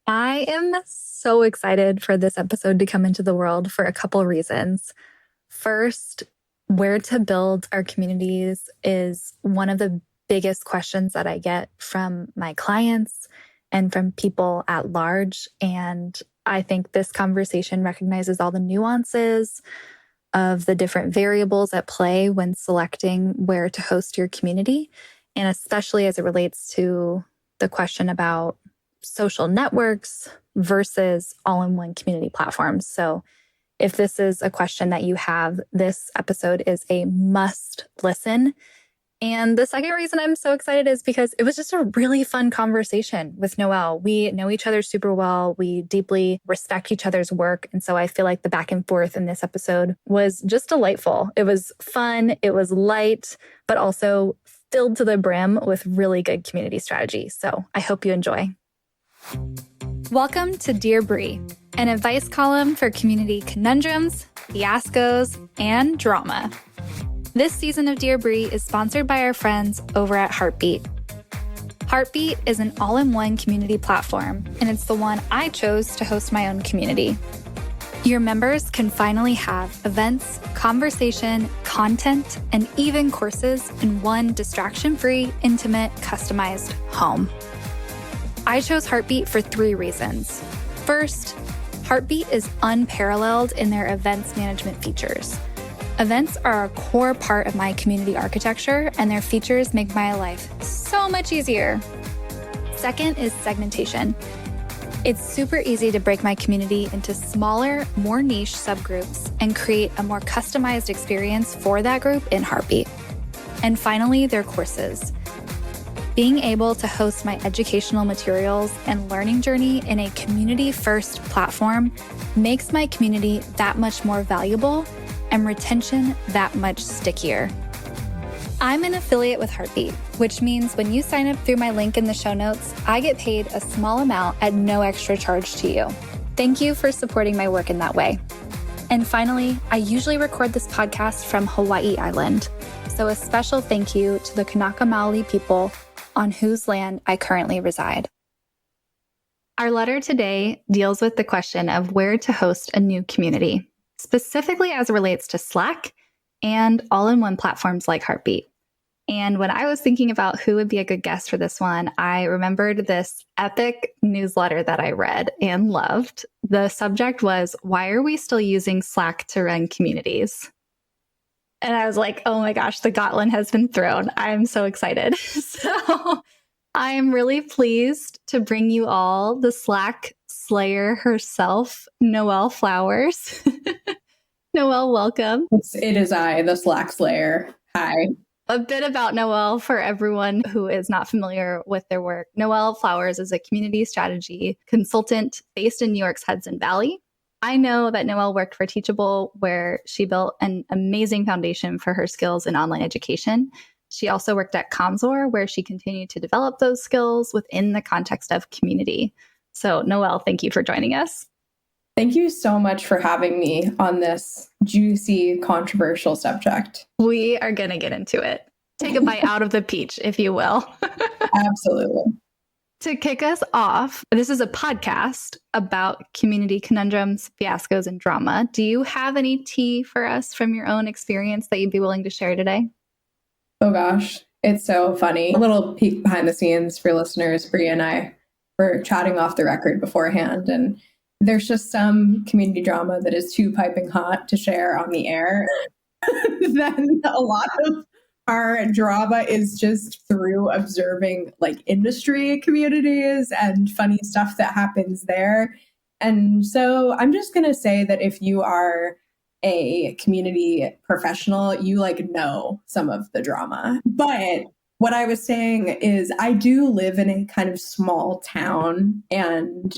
I am so excited for this episode to come into the world for a couple reasons. First, where to build our communities is one of the biggest questions that I get from my clients and from people at large. And I think this conversation recognizes all the nuances of the different variables at play when selecting where to host your community, and especially as it relates to the question about social networks versus all-in-one community platforms. So if this is a question that you have, this episode is a must listen. And the second reason I'm so excited is because it was just a really fun conversation with Noele. We know each other super well. We deeply respect each other's work. And so I feel like the back and forth in this episode was just delightful. It was fun. It was light, but also filled to the brim with really good community strategy. So I hope you enjoy. Welcome to Dear Brie, an advice column for community conundrums, fiascos, and drama. This season of Dear Brie is sponsored by our friends over at Heartbeat. Heartbeat is an all-in-one community platform, and it's the one I chose to host my own community. Your members can finally have events, conversation, content, and even courses in one distraction-free, intimate, customized home. I chose Heartbeat for 3 reasons. First, Heartbeat is unparalleled in their events management features. Events are a core part of my community architecture, and their features make my life so much easier. Second is segmentation. It's super easy to break my community into smaller, more niche subgroups and create a more customized experience for that group in Heartbeat. And finally, their courses. Being able to host my educational materials and learning journey in a community-first platform makes my community that much more valuable and retention that much stickier. I'm an affiliate with Heartbeat, which means when you sign up through my link in the show notes, I get paid a small amount at no extra charge to you. Thank you for supporting my work in that way. And finally, I usually record this podcast from Hawaii Island, so a special thank you to the Kanaka Maoli people on whose land I currently reside. Our letter today deals with the question of where to host a new community, specifically as it relates to Slack and all-in-one platforms like Heartbeat. And when I was thinking about who would be a good guest for this one, I remembered this epic newsletter that I read and loved. The subject was, "Why are we still using Slack to run communities?" And I was like, oh my gosh, the gauntlet has been thrown. I'm so excited. So I'm really pleased to bring you all the Slack slayer herself, Noele Flowers. Noele, welcome. It is I, the Slack slayer. Hi. A bit about Noele for everyone who is not familiar with their work. Noele Flowers is a community strategy consultant based in New York's Hudson Valley. I know that Noele worked for Teachable, where she built an amazing foundation for her skills in online education. She also worked at Comsor, where she continued to develop those skills within the context of community. So, Noele, thank you for joining us. Thank you so much for having me on this juicy, controversial subject. We are going to get into it. Take a bite out of the peach, if you will. Absolutely. To kick us off, this is a podcast about community conundrums, fiascos, and drama. Do you have any tea for us from your own experience that you'd be willing to share today? Oh gosh, it's so funny. A little peek behind the scenes for listeners. Brie and I were chatting off the record beforehand, and there's just some community drama that is too piping hot to share on the air. Then a lot of our drama is just through observing like industry communities and funny stuff that happens there. And so I'm just going to say that if you are a community professional, you like know some of the drama. But what I was saying is I do live in a kind of small town, and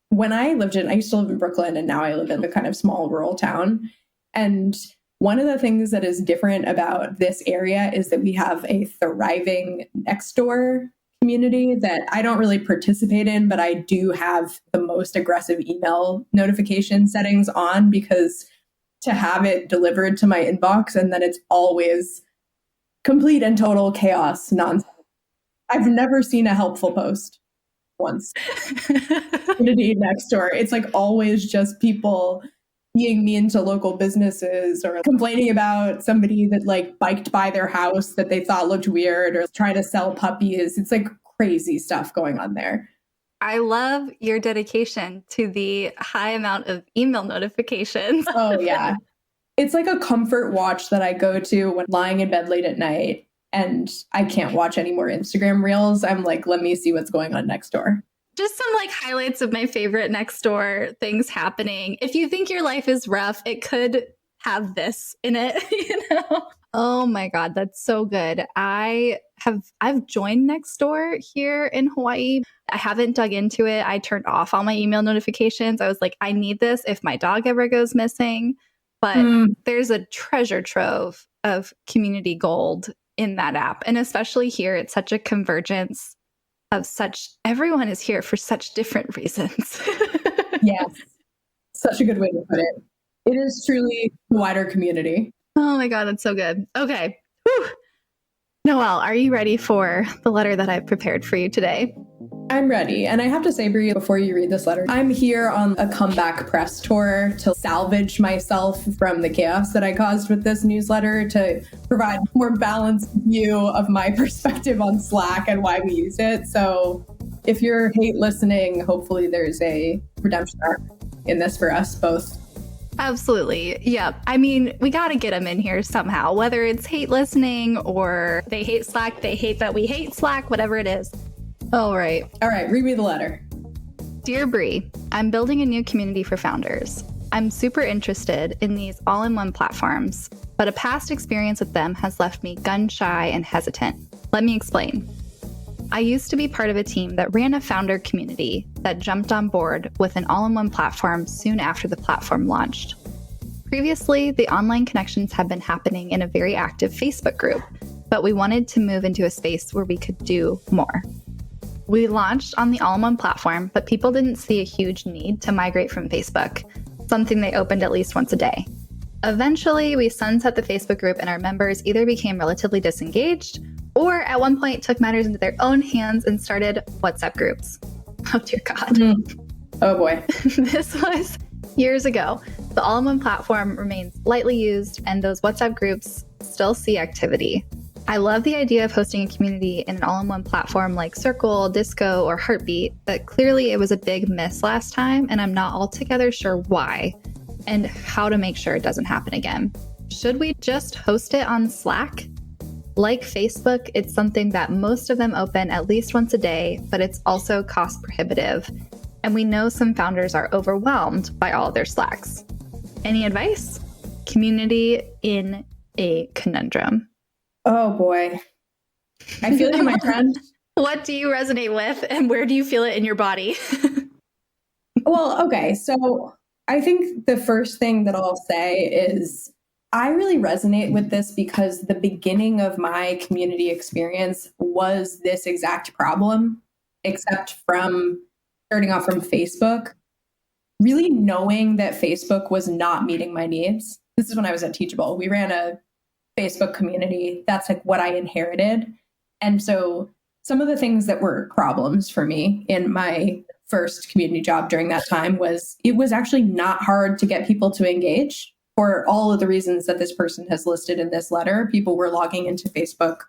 when I used to live in Brooklyn, and now I live in a kind of small rural town. And one of the things that is different about this area is that we have a thriving Nextdoor community that I don't really participate in, but I do have the most aggressive email notification settings on, because to have it delivered to my inbox and then it's always complete and total chaos nonsense. I've never seen a helpful post. once. Community Nextdoor. It's like always just people being mean to local businesses or complaining about somebody that like biked by their house that they thought looked weird or trying to sell puppies. It's like crazy stuff going on there. I love your dedication to the high amount of email notifications. Oh, yeah. It's like a comfort watch that I go to when lying in bed late at night and I can't watch any more Instagram reels. I'm like, let me see what's going on next door. Just some like highlights of my favorite Nextdoor things happening. If you think your life is rough, it could have this in it, you know? Oh my God, that's so good. I've joined Nextdoor here in Hawaii. I haven't dug into it. I turned off all my email notifications. I was like, I need this if my dog ever goes missing. But there's a treasure trove of community gold in that app. And especially here, it's such a convergence of everyone is here for such different reasons. Yes. Such a good way to put it. It is truly a wider community. Oh my God, that's so good. Okay. Whew. Noelle, are you ready for the letter that I've prepared for you today? I'm ready. And I have to say, Brie, before you read this letter, I'm here on a comeback press tour to salvage myself from the chaos that I caused with this newsletter, to provide a more balanced view of my perspective on Slack and why we use it. So if you're hate listening, hopefully there's a redemption arc in this for us both. Absolutely. Yeah. I mean, we got to get them in here somehow, whether it's hate listening or they hate Slack, they hate that we hate Slack, whatever it is. All right. Read me the letter. Dear Brie, I'm building a new community for founders. I'm super interested in these all-in-one platforms, but a past experience with them has left me gun-shy and hesitant. Let me explain. I used to be part of a team that ran a founder community that jumped on board with an all-in-one platform soon after the platform launched. Previously, the online connections had been happening in a very active Facebook group, but we wanted to move into a space where we could do more. We launched on the all-in-one platform, but people didn't see a huge need to migrate from Facebook, something they opened at least once a day. Eventually, we sunset the Facebook group and our members either became relatively disengaged or at one point took matters into their own hands and started WhatsApp groups. Oh dear God. Oh boy. This was years ago. The all-in-one platform remains lightly used and those WhatsApp groups still see activity. I love the idea of hosting a community in an all-in-one platform like Circle, Disco, or Heartbeat, but clearly it was a big miss last time, and I'm not altogether sure why and how to make sure it doesn't happen again. Should we just host it on Slack? Like Facebook, it's something that most of them open at least once a day, but it's also cost prohibitive. And we know some founders are overwhelmed by all their Slacks. Any advice? Community in a conundrum. Oh boy. I feel you, my friend. What do you resonate with and where do you feel it in your body? Well, okay. So I think the first thing that I'll say is I really resonate with this because the beginning of my community experience was this exact problem, except from starting off from Facebook, really knowing that Facebook was not meeting my needs. This is when I was at Teachable. We ran a Facebook community. That's like what I inherited. And so some of the things that were problems for me in my first community job during that time was it was actually not hard to get people to engage for all of the reasons that this person has listed in this letter. People were logging into Facebook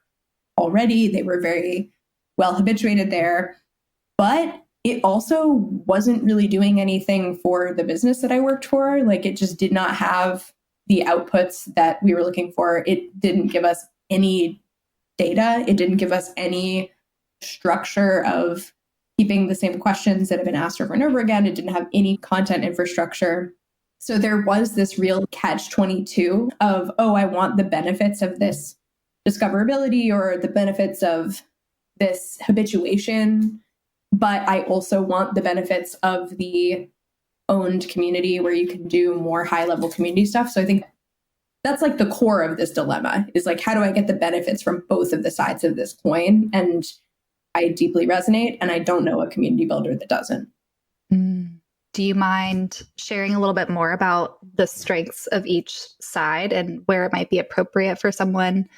already. They were very well habituated there, but it also wasn't really doing anything for the business that I worked for. Like it just did not have the outputs that we were looking for. It didn't give us any data. It didn't give us any structure of keeping the same questions that have been asked over and over again. It didn't have any content infrastructure. So there was this real catch-22 of, oh, I want the benefits of this discoverability or the benefits of this habituation, but I also want the benefits of the owned community where you can do more high-level community stuff. So I think that's like the core of this dilemma is like, how do I get the benefits from both of the sides of this coin? And I deeply resonate, and I don't know a community builder that doesn't. Do you mind sharing a little bit more about the strengths of each side and where it might be appropriate for someone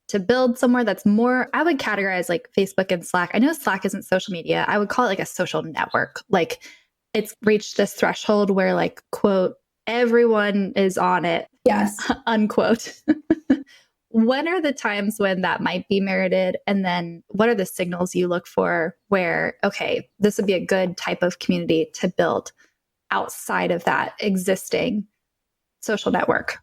to build somewhere that's more, I would categorize like Facebook and Slack. I know Slack isn't social media. I would call it like a social network. Like it's reached this threshold where like, quote, everyone is on it, Yes. unquote. When are the times when that might be merited? And then what are the signals you look for where, okay, this would be a good type of community to build outside of that existing social network?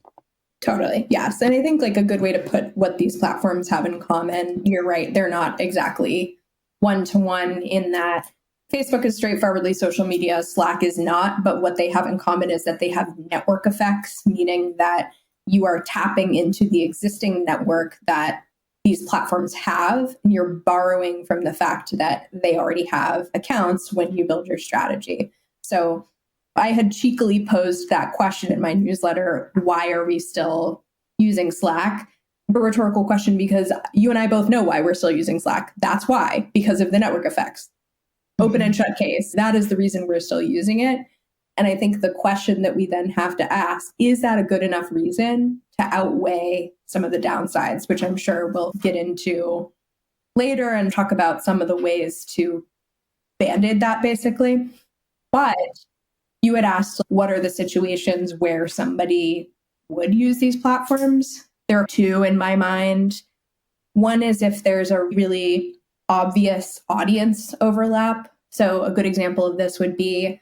Totally. Yes. And I think like a good way to put what these platforms have in common, you're right, they're not exactly one-to-one in that Facebook is straightforwardly social media, Slack is not, but what they have in common is that they have network effects, meaning that you are tapping into the existing network that these platforms have, and you're borrowing from the fact that they already have accounts when you build your strategy. So I had cheekily posed that question in my newsletter, why are we still using Slack? A rhetorical question, because you and I both know why we're still using Slack. That's why, because of the network effects. Open and shut case. That is the reason we're still using it. And I think the question that we then have to ask, is that a good enough reason to outweigh some of the downsides, which I'm sure we'll get into later and talk about some of the ways to band-aid that basically. But you had asked, what are the situations where somebody would use these platforms? There are two in my mind. One is if there's a really obvious audience overlap. So a good example of this would be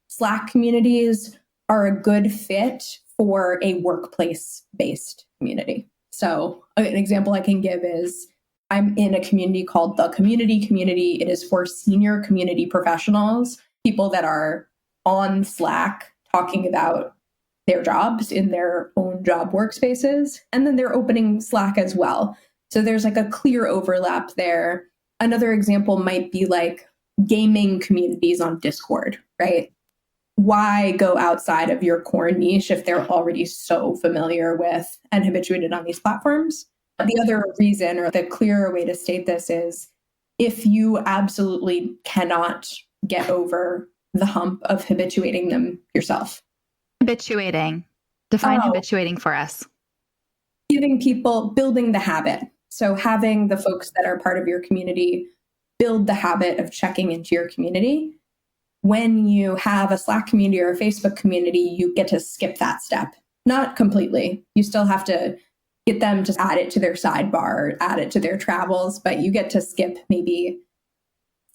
Slack communities are a good fit for a workplace-based community. So an example I can give is I'm in a community called the Community Community. It is for senior community professionals, people that are on Slack talking about their jobs in their own job workspaces. And then they're opening Slack as well. So there's like a clear overlap there. Another example might be like gaming communities on Discord, right? Why go outside of your core niche if they're already so familiar with and habituated on these platforms? The other reason, or the clearer way to state this, is if you absolutely cannot get over the hump of habituating them yourself. Habituating. Define habituating for us. Giving people, building the habit. So having the folks that are part of your community build the habit of checking into your community. When you have a Slack community or a Facebook community, you get to skip that step. Not completely. You still have to get them to add it to their sidebar, add it to their travels, but you get to skip maybe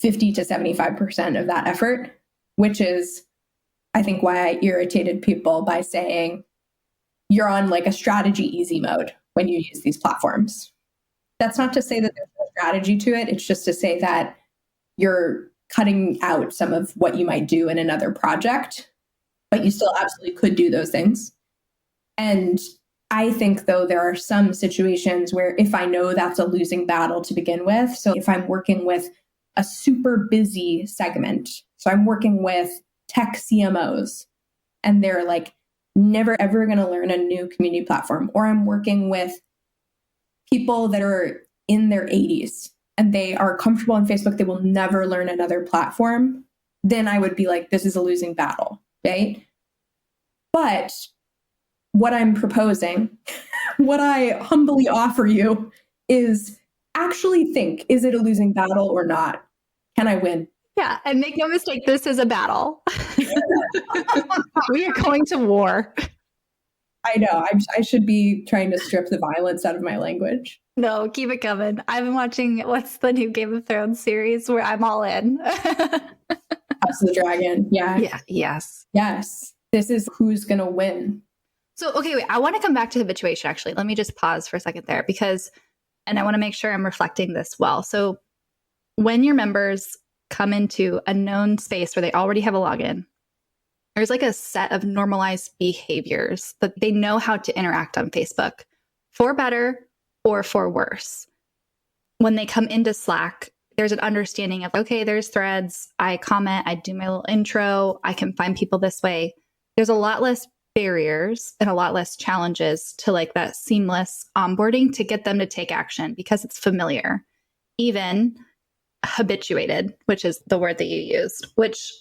50 to 75% of that effort, which is, I think, why I irritated people by saying you're on like a strategy easy mode when you use these platforms. That's not to say that there's no strategy to it. It's just to say that you're cutting out some of what you might do in another project, but you still absolutely could do those things. And I think, though, there are some situations where if I know that's a losing battle to begin with, so if I'm working with a super busy segment, so I'm working with tech CMOs, and they're like never ever going to learn a new community platform, or I'm working with people that are in their 80s and they are comfortable on Facebook, they will never learn another platform, then I would be like, this is a losing battle, right? But what I'm proposing, what I humbly offer you is actually think, is it a losing battle or not? Can I win? Yeah, and make no mistake, this is a battle. We are going to war. I know. I should be trying to strip the violence out of my language. No, keep it coming. I've been watching, what's the new Game of Thrones series where I'm all in? House of the Dragon. Yeah. Yeah. Yes. Yes. This is who's going to win. So, okay, wait, I want to come back to habituation, actually. Let me just pause for a second there because, and I want to make sure I'm reflecting this well. So when your members come into a known space where they already have a login, there's like a set of normalized behaviors that they know how to interact on Facebook for better or for worse. When they come into Slack, there's an understanding of, okay, there's threads, I comment, I do my little intro, I can find people this way. There's a lot less barriers and a lot less challenges to like that seamless onboarding to get them to take action because it's familiar, even habituated, which is the word that you used, which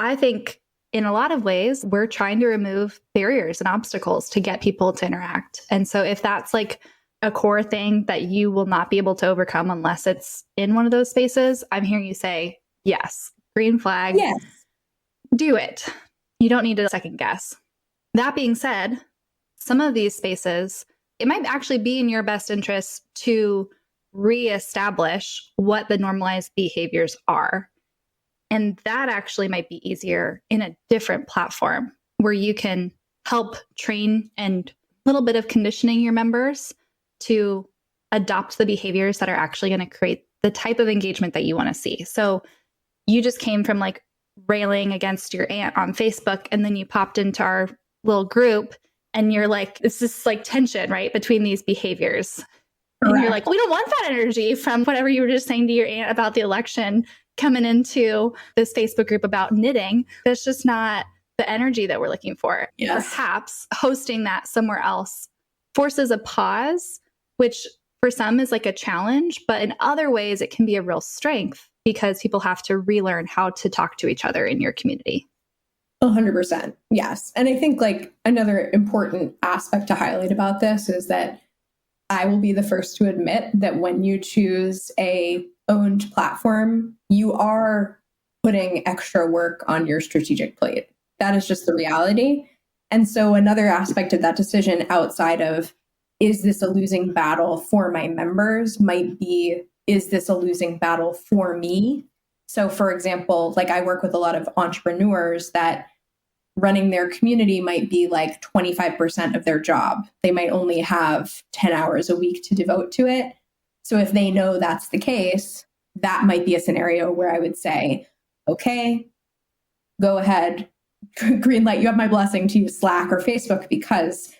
I think in a lot of ways, we're trying to remove barriers and obstacles to get people to interact. And so if that's like a core thing that you will not be able to overcome unless it's in one of those spaces, I'm hearing you say, yes, green flag, Yes. do it. You don't need to second guess. That being said, some of these spaces, it might actually be in your best interest to reestablish what the normalized behaviors are. And that actually might be easier in a different platform where you can help train and a little bit of conditioning your members to adopt the behaviors that are actually going to create the type of engagement that you want to see. So you just came from like railing against your aunt on Facebook, and then you popped into our little group and you're like, it's this like tension, right, between these behaviors. Correct. And you're like, we don't want that energy from whatever you were just saying to your aunt about the election coming into this Facebook group about knitting. That's just not the energy that we're looking for. Yes. Perhaps hosting that somewhere else forces a pause, which for some is like a challenge, but in other ways it can be a real strength because people have to relearn how to talk to each other in your community. 100%. Yes. And I think like another important aspect to highlight about this is that I will be the first to admit that when you choose a owned platform, you are putting extra work on your strategic plate. That is just the reality. And so another aspect of that decision outside of, is this a losing battle for my members, might be, is this a losing battle for me? So for example, like I work with a lot of entrepreneurs that running their community might be like 25% of their job. They might only have 10 hours a week to devote to it. So if they know that's the case, that might be a scenario where I would say, okay, go ahead, green light, you have my blessing to use Slack or Facebook, because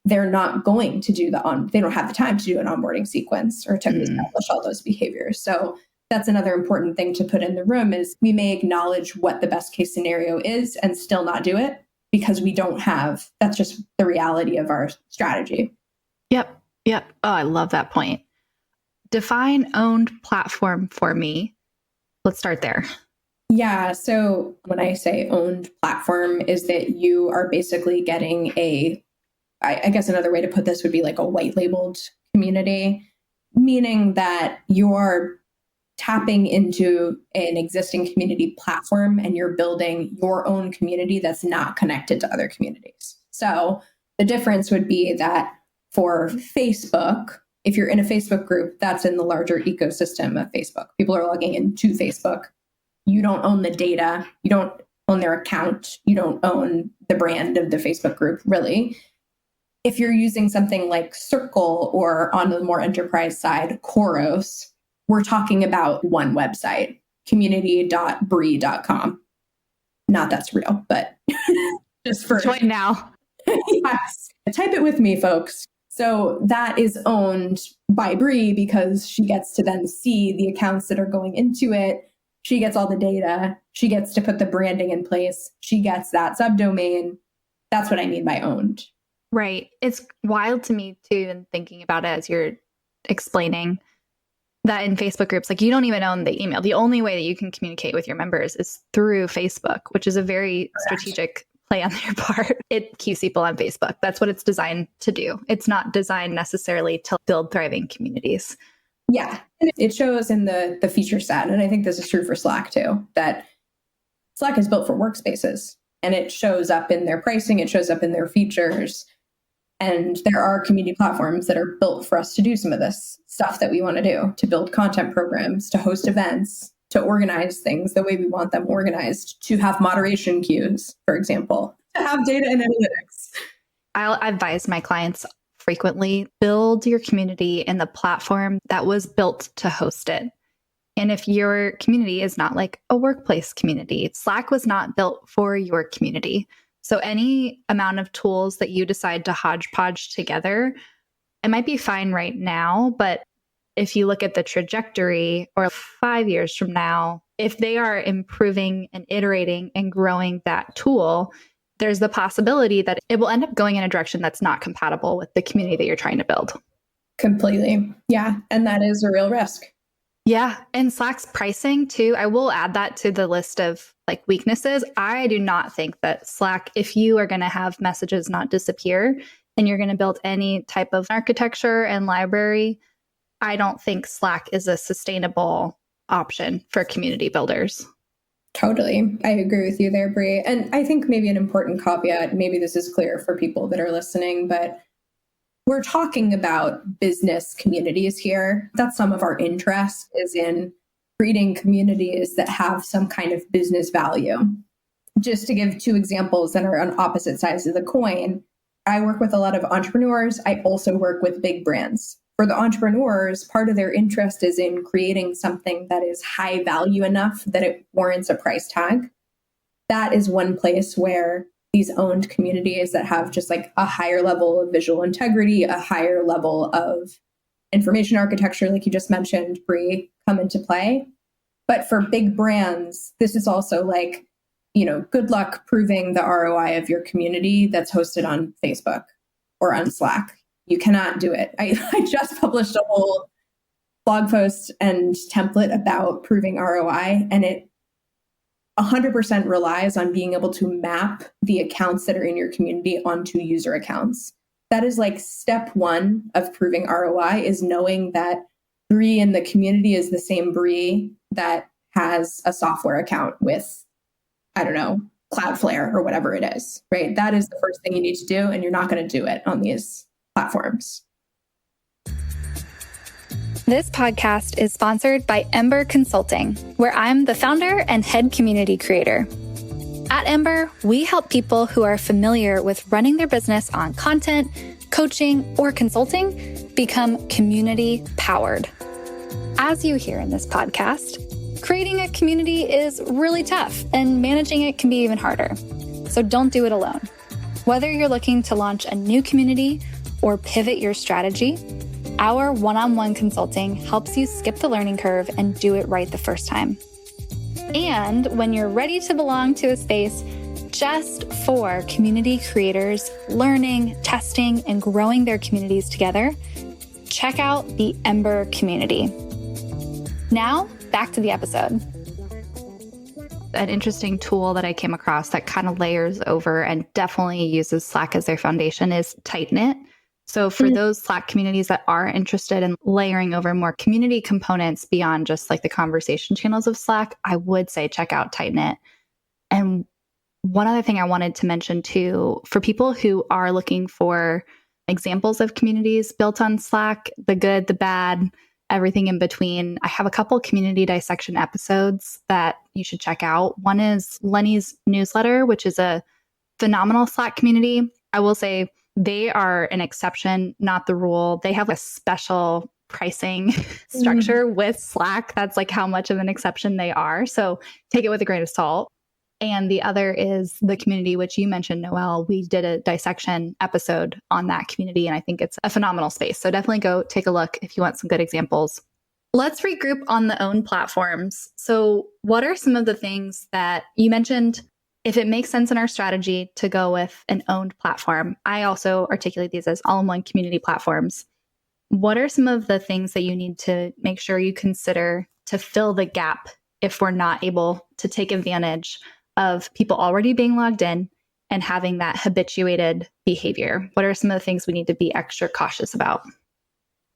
they're not going to do they don't have the time to do an onboarding sequence or to establish all those behaviors. So that's another important thing to put in the room is we may acknowledge what the best case scenario is and still not do it because we don't have, that's just the reality of our strategy. Yep. Oh, I love that point. Define owned platform for me. Let's start there. Yeah. So when I say owned platform is that you are basically getting I guess another way to put this would be like a white labeled community, meaning that you're tapping into an existing community platform and you're building your own community that's not connected to other communities. So the difference would be that for Facebook, if you're in a Facebook group, that's in the larger ecosystem of Facebook. People are logging into Facebook. You don't own the data. You don't own their account. You don't own the brand of the Facebook group, really. If you're using something like Circle or on the more enterprise side, Khoros, we're talking about one website, community.brie.com. Not that's real, but just for join now. Yes. Type it with me, folks. So that is owned by Brie because she gets to then see the accounts that are going into it. She gets all the data. She gets to put the branding in place. She gets that subdomain. That's what I mean by owned. Right. It's wild to me too, and thinking about it as you're explaining that in Facebook groups, like you don't even own the email. The only way that you can communicate with your members is through Facebook, which is a very strategic play on their part. It keeps people on Facebook. That's what it's designed to do. It's not designed necessarily to build thriving communities. Yeah. And it shows in the feature set. And I think this is true for Slack too, that Slack is built for workspaces and it shows up in their pricing. It shows up in their features. And there are community platforms that are built for us to do some of this stuff that we want to do, to build content programs, to host events, to organize things the way we want them organized, to have moderation queues, for example, to have data and analytics. I'll advise my clients frequently, build your community in the platform that was built to host it. And if your community is not like a workplace community, Slack was not built for your community. So any amount of tools that you decide to hodgepodge together, it might be fine right now, but if you look at the trajectory or 5 years from now, if they are improving and iterating and growing that tool, there's the possibility that it will end up going in a direction that's not compatible with the community that you're trying to build. Completely. Yeah. And that is a real risk. Yeah. And Slack's pricing too, I will add that to the list of like weaknesses. I do not think that Slack, if you are going to have messages not disappear, and you're going to build any type of architecture and library, I don't think Slack is a sustainable option for community builders. Totally. I agree with you there, Brie. And I think maybe an important caveat, maybe this is clear for people that are listening, but we're talking about business communities here. That's some of our interest is in creating communities that have some kind of business value. Just to give two examples that are on opposite sides of the coin, I work with a lot of entrepreneurs. I also work with big brands. For the entrepreneurs, part of their interest is in creating something that is high value enough that it warrants a price tag. That is one place where these owned communities that have just like a higher level of visual integrity, a higher level of information architecture, like you just mentioned, Brie, come into play. But for big brands, this is also like, good luck proving the ROI of your community that's hosted on Facebook or on Slack. You cannot do it. I just published a whole blog post and template about proving ROI, and it 100% relies on being able to map the accounts that are in your community onto user accounts. That is like step one of proving ROI, is knowing that Brie in the community is the same Brie that has a software account with, I don't know, Cloudflare or whatever it is, right? That is the first thing you need to do, and you're not going to do it on these platforms. This podcast is sponsored by Ember Consulting, where I'm the founder and head community creator. At Ember, we help people who are familiar with running their business on content, coaching, or consulting become community powered. As you hear in this podcast, creating a community is really tough, and managing it can be even harder. So don't do it alone. Whether you're looking to launch a new community or pivot your strategy, our one-on-one consulting helps you skip the learning curve and do it right the first time. And when you're ready to belong to a space just for community creators learning, testing, and growing their communities together, check out the Ember community. Now, back to the episode. An interesting tool that I came across that kind of layers over and definitely uses Slack as their foundation is Tightknit. So for those Slack communities that are interested in layering over more community components beyond just like the conversation channels of Slack, I would say check out Tightknit. And one other thing I wanted to mention too, for people who are looking for examples of communities built on Slack, the good, the bad, everything in between, I have a couple community dissection episodes that you should check out. One is Lenny's newsletter, which is a phenomenal Slack community. I will say they are an exception, not the rule. They have a special pricing structure with Slack. That's like how much of an exception they are. So take it with a grain of salt. And the other is the community, which you mentioned, Noelle. We did a dissection episode on that community, and I think it's a phenomenal space. So definitely go take a look if you want some good examples. Let's regroup on the own platforms. So what are some of the things that you mentioned? If it makes sense in our strategy to go with an owned platform, I also articulate these as all-in-one community platforms. What are some of the things that you need to make sure you consider to fill the gap if we're not able to take advantage of people already being logged in and having that habituated behavior? What are some of the things we need to be extra cautious about?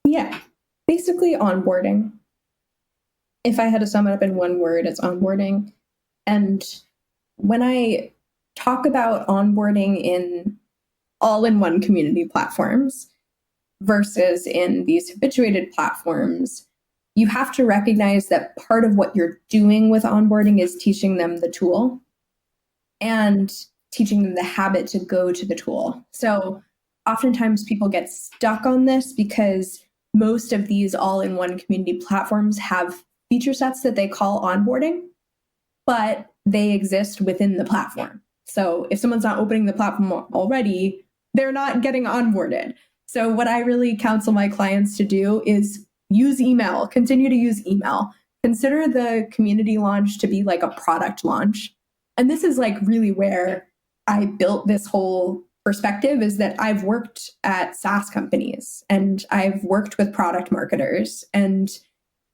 Yeah, basically onboarding. If I had to sum it up in one word, it's onboarding. And when I talk about onboarding in all-in-one community platforms versus in these habituated platforms, you have to recognize that part of what you're doing with onboarding is teaching them the tool and teaching them the habit to go to the tool. So oftentimes people get stuck on this because most of these all-in-one community platforms have feature sets that they call onboarding, but they exist within the platform. So if someone's not opening the platform already, they're not getting onboarded. So what I really counsel my clients to do is use email, continue to use email. Consider the community launch to be like a product launch. And this is like really where I built this whole perspective, is that I've worked at SaaS companies and I've worked with product marketers, and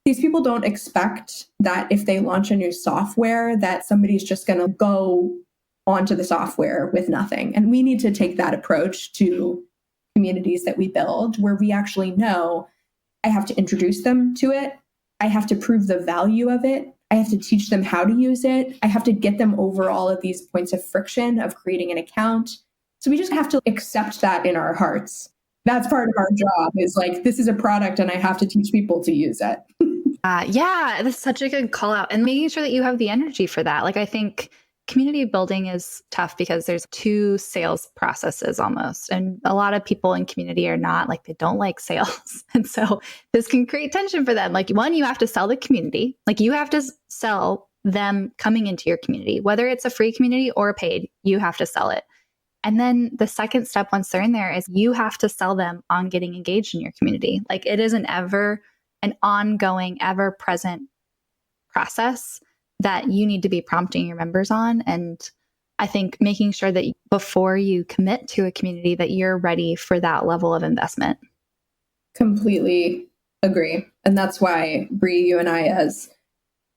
these people don't expect that if they launch a new software that somebody's just going to go onto the software with nothing. And we need to take that approach to communities that we build where we actually know I have to introduce them to it. I have to prove the value of it. I have to teach them how to use it. I have to get them over all of these points of friction of creating an account. So we just have to accept that in our hearts. That's part of our job is like, this is a product and I have to teach people to use it. Yeah, that's such a good call out. And making sure that you have the energy for that. Like, I think community building is tough because there's two sales processes almost. And a lot of people in community are not like, they don't like sales. And so this can create tension for them. Like, one, you have to sell the community. Like, you have to sell them coming into your community, whether it's a free community or a paid, you have to sell it. And then the second step, once they're in there, is you have to sell them on getting engaged in your community. Like, it isn't ever an ongoing, ever present process that you need to be prompting your members on. And I think making sure that before you commit to a community that you're ready for that level of investment. Completely agree. And that's why, Bree, you and I as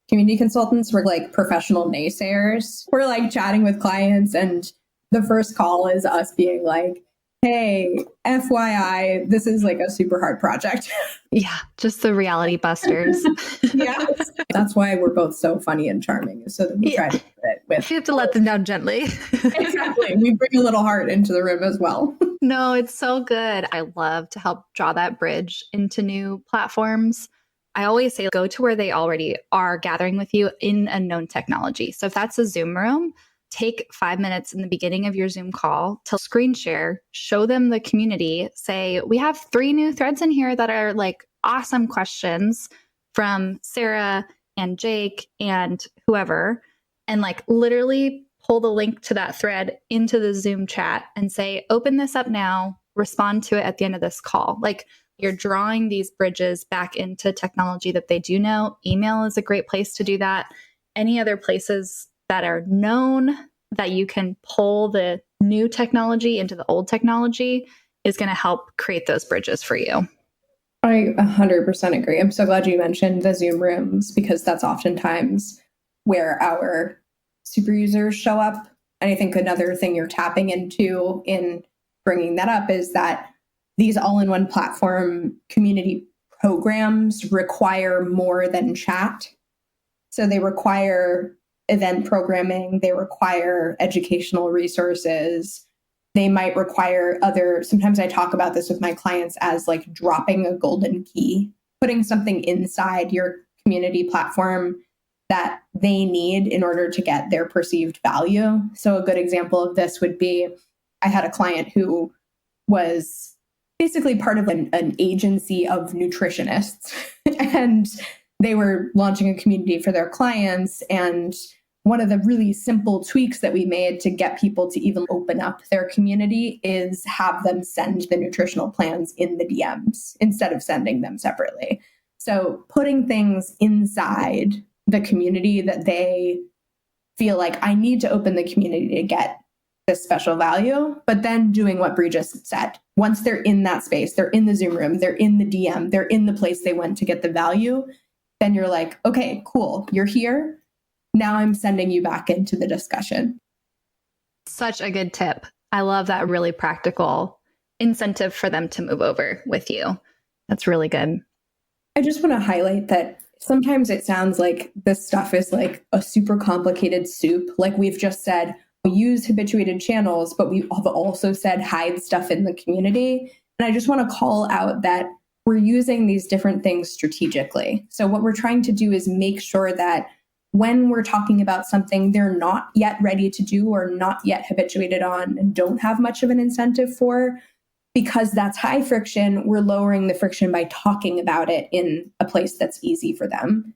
community consultants, we're like professional naysayers. We're like chatting with clients and the first call is us being like, hey, FYI, this is like a super hard project. Yeah, just the reality busters. Yeah. That's why we're both so funny and charming, so that we try to do it with. You have to let them down gently. Exactly. We bring a little heart into the room as well. No, it's so good. I love to help draw that bridge into new platforms. I always say, go to where they already are gathering with you in a known technology. So if that's a Zoom room, take 5 minutes in the beginning of your Zoom call to screen share, show them the community, say, we have 3 new threads in here that are like awesome questions from Sarah and Jake and whoever, and like literally pull the link to that thread into the Zoom chat and say, open this up now, respond to it at the end of this call. Like, you're drawing these bridges back into technology that they do know. Email is a great place to do that. Any other places that are known that you can pull the new technology into the old technology is going to help create those bridges for you. I 100% agree. I'm so glad you mentioned the Zoom rooms because that's oftentimes where our super users show up. And I think another thing you're tapping into in bringing that up is that these all-in-one platform community programs require more than chat. So they require event programming, they require educational resources, they might require other, sometimes I talk about this with my clients as like dropping a golden key, putting something inside your community platform that they need in order to get their perceived value. So a good example of this would be, I had a client who was basically part of an agency of nutritionists and they were launching a community for their clients. And one of the really simple tweaks that we made to get people to even open up their community is have them send the nutritional plans in the DMs instead of sending them separately. So putting things inside the community that they feel like I need to open the community to get this special value, but then doing what Brie just said. Once they're in that space, they're in the Zoom room, they're in the DM, they're in the place they went to get the value, then you're like, okay, cool, you're here. Now I'm sending you back into the discussion. Such a good tip. I love that really practical incentive for them to move over with you. That's really good. I just want to highlight that sometimes it sounds like this stuff is like a super complicated soup. Like we've just said, we use habituated channels, but we have also said hide stuff in the community. And I just want to call out that we're using these different things strategically. So what we're trying to do is make sure that when we're talking about something they're not yet ready to do or not yet habituated on and don't have much of an incentive for, because that's high friction, we're lowering the friction by talking about it in a place that's easy for them.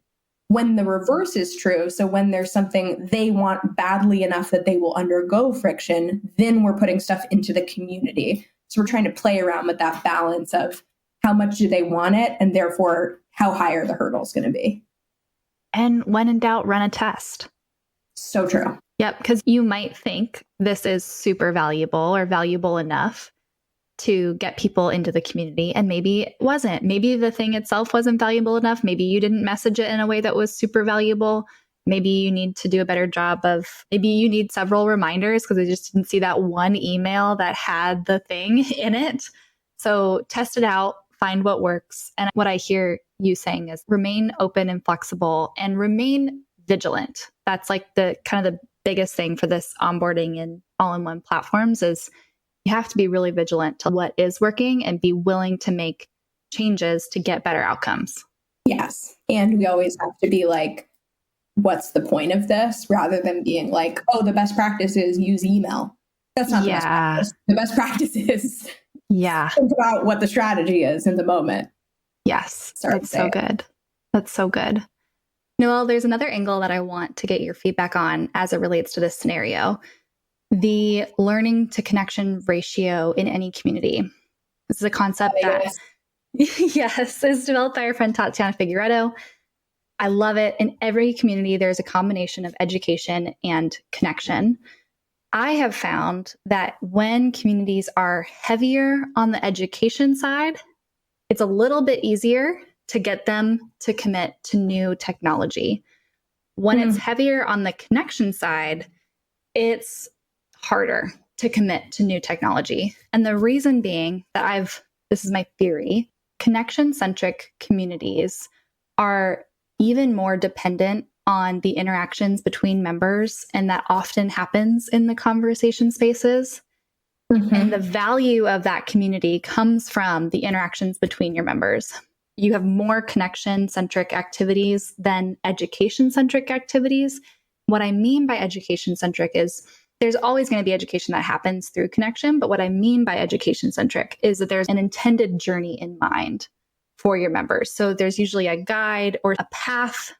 When the reverse is true, so when there's something they want badly enough that they will undergo friction, then we're putting stuff into the community. So we're trying to play around with that balance of how much do they want it and therefore how high are the hurdles going to be. And when in doubt, run a test. So true. Yep, because you might think this is super valuable or valuable enough to get people into the community. And maybe it wasn't. Maybe the thing itself wasn't valuable enough. Maybe you didn't message it in a way that was super valuable. Maybe you need to do a better job of, maybe you need several reminders because I just didn't see that one email that had the thing in it. So test it out, find what works. And what I hear you saying is remain open and flexible and remain vigilant. That's like the kind of the biggest thing for this onboarding and all-in-one platforms is you have to be really vigilant to what is working and be willing to make changes to get better outcomes. Yes. And we always have to be like, what's the point of this? Rather than being like, oh, the best practice is use email. That's not the best practice. The best practice is think about what the strategy is in the moment. Yes. That's so good. That's so good. Noelle, there's another angle that I want to get your feedback on as it relates to this scenario. The learning to connection ratio in any community. This is a concept that is developed by our friend Tatiana Figueredo. I love it. In every community, there's a combination of education and connection. I have found that when communities are heavier on the education side, it's a little bit easier to get them to commit to new technology. When it's heavier on the connection side, it's harder to commit to new technology. And the reason being that this is my theory, connection-centric communities are even more dependent on the interactions between members, and that often happens in the conversation spaces. And the value of that community comes from the interactions between your members. You have more connection-centric activities than education-centric activities. What I mean by education-centric is there's always going to be education that happens through connection. But what I mean by education-centric is that there's an intended journey in mind for your members. So there's usually a guide or a path.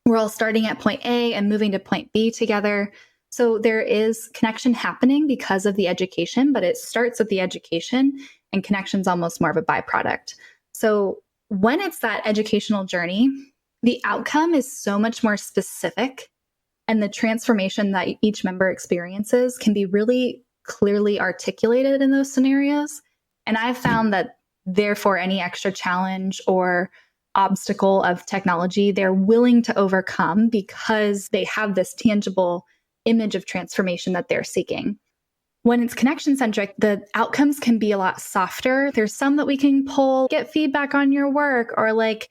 We're all starting at point A and moving to point B together. So there is connection happening because of the education, but it starts with the education and connection's almost more of a byproduct. So when it's that educational journey, the outcome is so much more specific, and the transformation that each member experiences can be really clearly articulated in those scenarios. And I've found that therefore any extra challenge or obstacle of technology, they're willing to overcome because they have this tangible image of transformation that they're seeking. When it's connection-centric, the outcomes can be a lot softer. There's some that we can pull, get feedback on your work, or like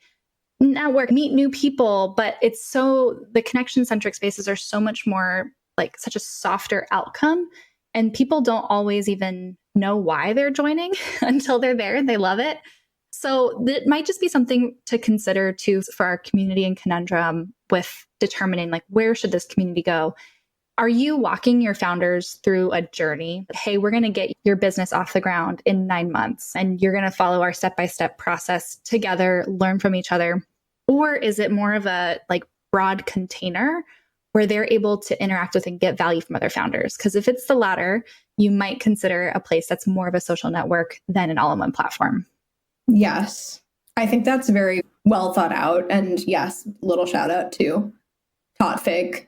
network, meet new people. But the connection-centric spaces are so much more like such a softer outcome. And people don't always even know why they're joining until they're there and they love it. So it might just be something to consider too for our community and Conundrum with determining like, where should this community go? Are you walking your founders through a journey? Hey, we're going to get your business off the ground in 9 months, and you're going to follow our step-by-step process together, learn from each other. Or is it more of a like broad container where they're able to interact with and get value from other founders? Because if it's the latter, you might consider a place that's more of a social network than an all-in-one platform. Yes, I think that's very well thought out. And yes, little shout out to Totfig,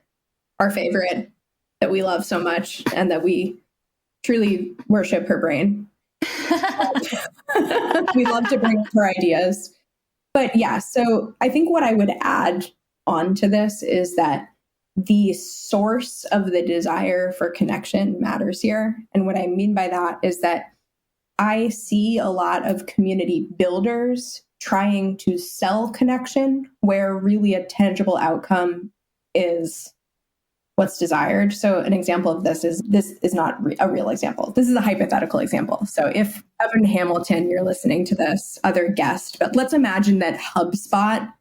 our favorite, that we love so much and that we truly worship her brain. We love to bring up her ideas. But yeah, so I think what I would add on to this is that the source of the desire for connection matters here. And what I mean by that is that I see a lot of community builders trying to sell connection where really a tangible outcome is what's desired. So an example of this is not a real example. This is a hypothetical example. So if Evan Hamilton, you're listening to this, other guest, but let's imagine that HubSpot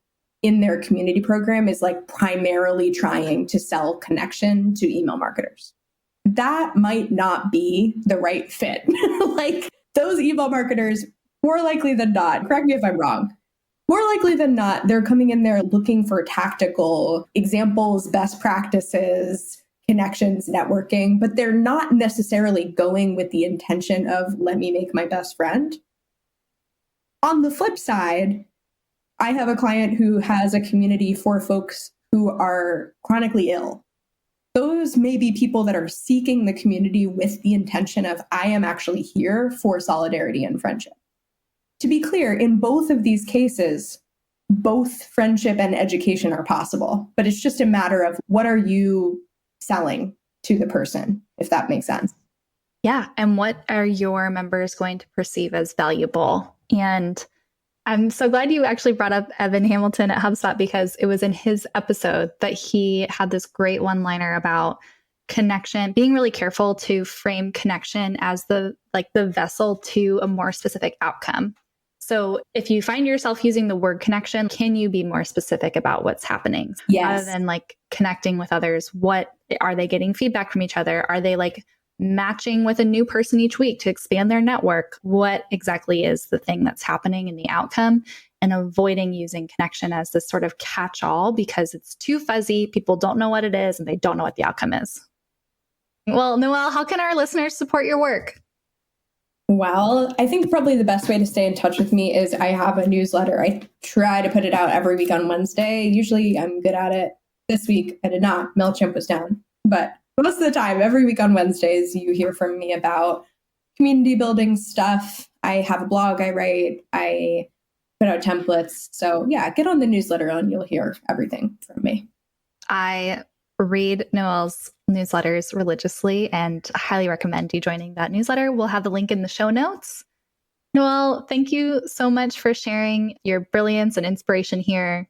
in their community program is like primarily trying to sell connection to email marketers. That might not be the right fit. Like those email marketers, more likely than not, correct me if I'm wrong, more likely than not, they're coming in there looking for tactical examples, best practices, connections, networking, but they're not necessarily going with the intention of, let me make my best friend. On the flip side, I have a client who has a community for folks who are chronically ill. Those may be people that are seeking the community with the intention of, I am actually here for solidarity and friendship. To be clear, in both of these cases, both friendship and education are possible, but it's just a matter of what are you selling to the person, if that makes sense. Yeah. And what are your members going to perceive as valuable? And I'm so glad you actually brought up Evan Hamilton at HubSpot, because it was in his episode that he had this great one-liner about connection, being really careful to frame connection as the vessel to a more specific outcome. So if you find yourself using the word connection, can you be more specific about what's happening? Yes. Rather than like connecting with others, what are they getting feedback from each other? Are they like matching with a new person each week to expand their network? What exactly is the thing that's happening in the outcome? And avoiding using connection as this sort of catch-all, because it's too fuzzy. People don't know what it is and they don't know what the outcome is. Well, Noelle, how can our listeners support your work? Well, I think probably the best way to stay in touch with me is I have a newsletter. I try to put it out every week on Wednesday. Usually I'm good at it. This week I did not. MailChimp was down. But most of the time, every week on Wednesdays, you hear from me about community building stuff. I have a blog I write. I put out templates. So yeah, get on the newsletter and you'll hear everything from me. I read Noelle's newsletters religiously and highly recommend you joining that newsletter. We'll have the link in the show notes. Noelle, thank you so much for sharing your brilliance and inspiration here.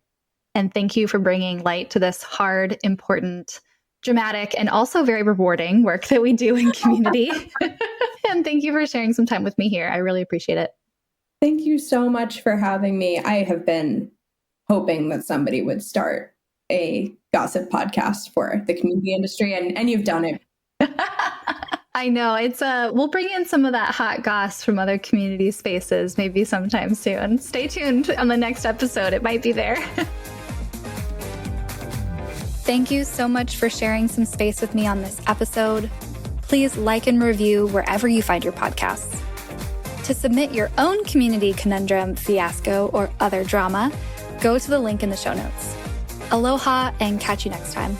And thank you for bringing light to this hard, important, dramatic, and also very rewarding work that we do in community. And thank you for sharing some time with me here. I really appreciate it. Thank you so much for having me. I have been hoping that somebody would start a gossip podcast for the community industry, and you've done it. I know. It's we'll bring in some of that hot goss from other community spaces maybe sometime soon. Stay tuned on the next episode. It might be there. Thank you so much for sharing some space with me on this episode. Please like and review wherever you find your podcasts. To submit your own community conundrum, fiasco, or other drama, go to the link in the show notes. Aloha and catch you next time.